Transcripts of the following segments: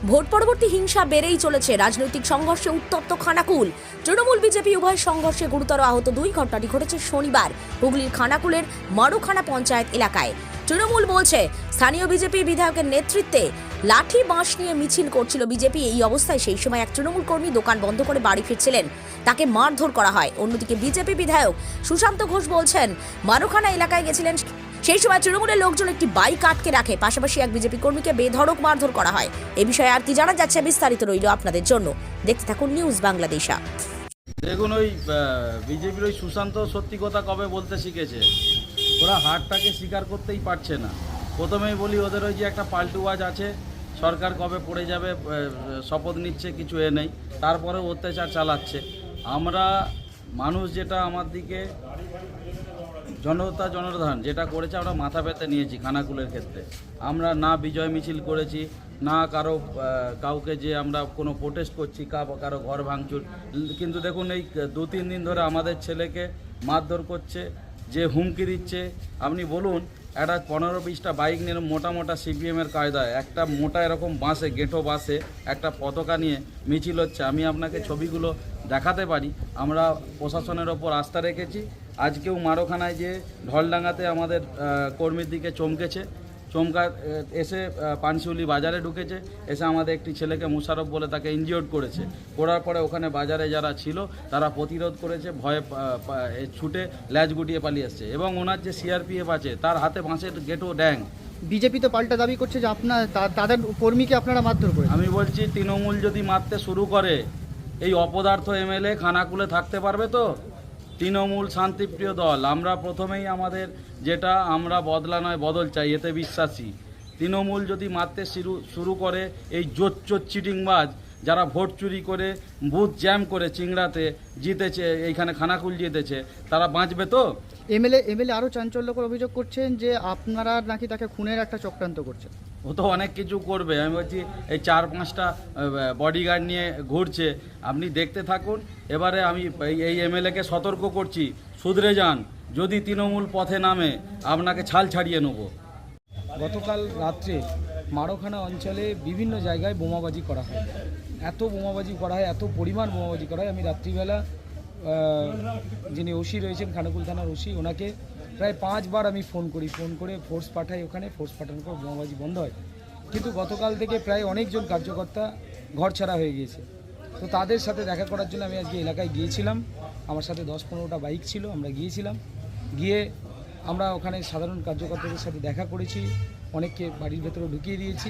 Vote পরবর্তী হিংসা বেড়েই চলেছে। রাজনৈতিক সংঘর্ষে উত্তপ্ত খানাকুল। তৃণমূল বিজেপি উভয় সংঘর্ষে গুরুতর আহত দুই। ঘটনাটি ঘটেছে শনিবার হুগলির খানাকুলের মারুখানা পঞ্চায়েত এলাকায়। তৃণমূল বলছে স্থানীয় বিজেপি বিধায়কের নেতৃত্বে লাঠি বাঁশ নিয়ে মিছিল করছিল বিজেপি। এই অবস্থায় সেই সময় এক তৃণমূল কর্মী দোকান বন্ধ করে বাড়ি ফিরছিলেন, তাকে মারধর করা হয়। অন্যদিকে বিজেপি বিধায়ক সুশান্ত ঘোষ বলছেন মারুখানা এলাকায় গেছিলেন, সেই সময় তৃণমূলের লোকজন একটি বাইক আটকে রাখে। পাশাপাশি এক বিজেপি কর্মীকে বেধড়ক মারধর করা হয়। এ বিষয়ে আর কি জানা যাচ্ছে বিস্তারিত রইল আপনাদের জন্য, দেখতে থাকুন নিউজ বাংলাদেশা। দেখুন, ওই বিজেপির ওই সুশান্ত সত্যি কথা কবে বলতে শিখেছে, ওরা হারটাকে স্বীকার করতেই পারছে না। প্রথমেই বলি, ওদের ওই যে একটা পাল্টুবাজ আছে, সরকার কবে পড়ে যাবে শপথ নিচ্ছে, কিছু নেই, তারপরে অত্যাচার চালাচ্ছে। আমরা মানুষ যেটা আমার দিকে জনসাধারণ যেটা করেছে, আমরা মাথা পেতে নিয়েছি। খানাকুলের ক্ষেত্রে আমরা না বিজয় মিছিল করেছি, না কাউকে যে আমরা কোনো প্রোটেস্ট করছি, কারো ঘর ভাঙচুর। কিন্তু দেখুন, এই 2-3 দিন ধরে আমাদের ছেলেকে মারধর করছে, যে হুমকি দিচ্ছে। আপনি বলুন, একটা 15-20টা বাইক নিয়ে মোটা মোটা সিপিএমের কায়দায় একটা মোটা এরকম বাসে, গেঁটো বাসে একটা পতাকা নিয়ে মিছিল হচ্ছে। আমি আপনাকে ছবিগুলো দেখাতে পারি। আমরা প্রশাসনের ওপর আস্থা রেখেছি। আজকেও মারোখানায় যে ঢলডাঙ্গাতে আমাদের কর্মীর দিকে চমকা এসে পানশিউলি বাজারে ঢুকেছে, এসে আমাদের একটি ছেলেকে মুশারফ বলে তাকে ইনজিওর্ড করার পরে ওখানে বাজারে যারা ছিল তারা প্রতিরোধ করেছে, ভয়ে ছুটে ল্যাজ গুটিয়ে পালিয়ে এসছে। এবং ওনার যে সিআরপিএফ আছে, তার হাতে বাঁশের গেটো ড্যাং। বিজেপি তো পাল্টা দাবি করছে যে তাদের কর্মীকে আপনারা মারধর করে। আমি বলছি, তৃণমূল যদি মারতে শুরু করে, এই অপদার্থ এমএলএ খানাকুলে থাকতে পারবে তো? তৃণমূল শান্তিপ্রিয় দল। আমরা প্রথমেই আমাদের যেটা, আমরা বদলা নয় বদল চাই, এতে বিশ্বাসী। তৃণমূল যদি মারতে শুরু করে, এই জোচ্চোর চিটিংবাজ যারা ভোট চুরি করে বুথ জ্যাম করে চিংড়াতে জিতেছে, এইখানে খানাকুল জিতেছে, তারা বাঁচবে তো? এমএলএ আরও চাঞ্চল্যকর অভিযোগ করছেন যে আপনারা নাকি তাকে খুনের একটা চক্রান্ত করছেন। ও তো অনেক কিছু করবে। আমি বলছি, এই 4-5টা বডিগার্ড নিয়ে ঘুরছে, আপনি দেখতে থাকুন। এবারে আমি এই এমএলএকে সতর্ক করছি, শুধরে যান। যদি তৃণমূল পথে নামে, আপনাকে ছাল ছাড়িয়ে নেব। গতকাল রাত্রে মারোখানা অঞ্চলে বিভিন্ন জায়গায় বোমাবাজি করা হয়। এত বোমাবাজি করা হয়, এত পরিমাণ বোমাবাজি করা হয়, আমি রাত্রিবেলা যিনি ওসি রয়েছেন, খানাকুল থানার ওসি, ওনাকে প্রায় 5 বার আমি ফোন করে ফোর্স পাঠাই। ওখানে ফোর্স পাঠানোর পর বোমাবাজি বন্ধ হয়। কিন্তু গতকাল থেকে প্রায় অনেকজন কার্যকর্তা ঘরছাড়া হয়ে গিয়েছে। তো তাদের সাথে দেখা করার জন্য আমি আজকে এলাকায় গিয়েছিলাম। আমার সাথে 10-15টা বাইক ছিল। আমরা গিয়ে আমরা ওখানে সাধারণ কার্যকর্তাদের সাথে দেখা করেছি, অনেককে বাড়ির ভেতরে ঢুকিয়ে দিয়েছি।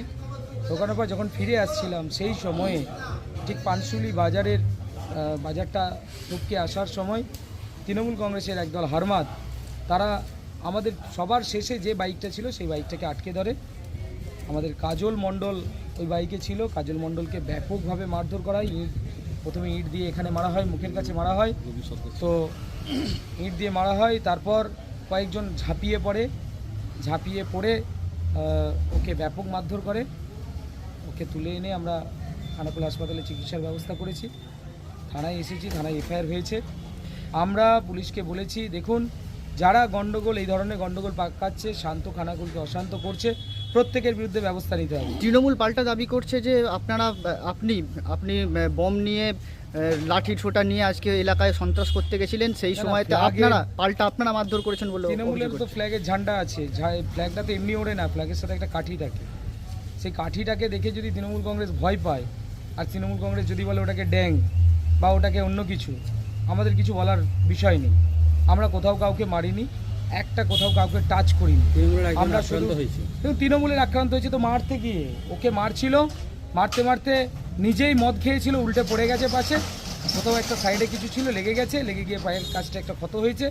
ঢোকানোর পর যখন ফিরে আসছিলাম, সেই সময়ে ঠিক পানশুলি বাজারটা টপকে আসার সময় তৃণমূল কংগ্রেসের একদল হারমাদ, তারা আমাদের সবার শেষে যে বাইকটা ছিল সেই বাইকটাকে আটকে ধরে। আমাদের কাজল মণ্ডল ওই বাইকে ছিল। কাজল মণ্ডলকে ব্যাপকভাবে মারধর করা হয়। প্রথমে ইট দিয়ে এখানে মারা হয়, মুখের কাছে মারা হয়। তো ইট দিয়ে মারা হয়, তারপর কয়েকজন ঝাঁপিয়ে পড়ে ওকে ব্যাপক মারধর করে। ওকে তুলে এনে আমরা খানাকুল হাসপাতালে চিকিৎসার ব্যবস্থা করেছি। থানায় এসেছি, থানায় এফআইআর হয়েছে। আমরা পুলিশকে বলেছি, দেখুন, যারা এই ধরনের গণ্ডগোল পাকাচ্ছে, শান্ত খানাকুলকে অশান্ত করছে, প্রত্যেকের বিরুদ্ধে ব্যবস্থা নিতে হবে। তৃণমূল পাল্টা দাবি করছে যে আপনি বম নিয়ে, লাঠি ছোটা নিয়ে আজকে এলাকায় সন্ত্রাস করতে গেছিলেন, সেই সময়তে আপনারা মারধর করেছেন বলে। তৃণমূলের তো ফ্ল্যাগের ঝান্ডা আছে, ফ্ল্যাগটা তো এমনি ওড়ে না, ফ্ল্যাগের সাথে একটা কাঠি থাকে। সেই কাঠিটাকে দেখে যদি তৃণমূল কংগ্রেস ভয় পায়, আর তৃণমূল কংগ্রেস যদি বলে ওটাকে ড্যাং বা ওটাকে অন্য কিছু, আমাদের কিছু বলার বিষয় নেই। আমরা কোথাও কাউকে মারিনি, কোথাও কাউকে টাচ করিনি। আমরা শুধু তৃণমূলের আক্রান্ত হয়েছে তো মারতে গিয়ে। ওকে মারতে নিজেই মদ খেয়েছিল, উল্টে পড়ে গেছে পাশে, কোথাও একটা সাইডে কিছু ছিল, লেগে গিয়ে পায়ের কাছটা একটা ক্ষত হয়েছে।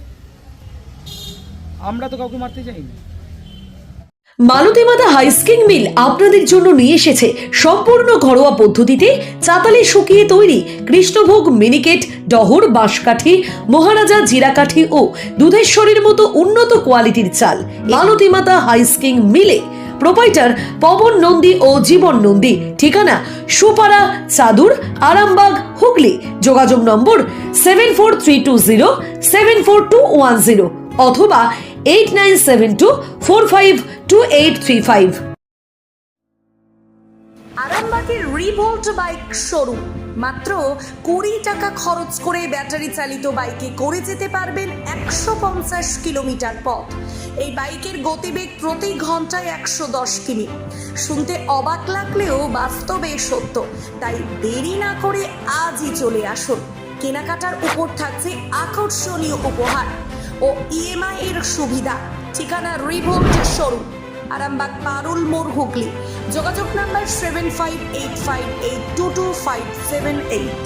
আমরা তো কাউকে মারতে যাইনি। মালতীমাতা হাইস্কিং মিল আপনাদের জন্য নিয়ে এসেছে সম্পূর্ণ ঘরোয়া পদ্ধতিতে চাতালে শুকিয়ে তৈরি কৃষ্ণভোগ মিনিকেট, ডহর, বাঁশকাঠি, মহারাজা জিরাকাঠি ও দুধেশ্বরীর মতো উন্নত কোয়ালিটির চাল। মালতীমাতা হাইস্কিং মিলে প্রোপাইটার পবন নন্দী ও জীবন নন্দী। ঠিকানা সুপারা, চাদুর, আরামবাগ, হুগলি। যোগাযোগ নম্বর 7432074210 অথবা 8972452835। আরামবাগের রিভোল্ট বাইক শোরুম। মাত্র 20 টাকা খরচ করে ব্যাটারি চালিত বাইকে করে যেতে পারবেন 150 কিলোমিটার পথ। এই বাইকের গতিবেগ প্রতি ঘন্টায় 110 কিমি। শুনতে অবাক লাগলেও বাস্তবে সত্য, তাই দেরি না করে আজই চলে আসুন। কেনাকাটার উপর থাকছে আকর্ষণীয় উপহার ও ইএমআই এর সুবিধা। ঠিকানা রিভোল্ট শোরুম, আরামবাগ পারুল মোড়, হুগলি। যোগাযোগ নাম্বার 7585822578।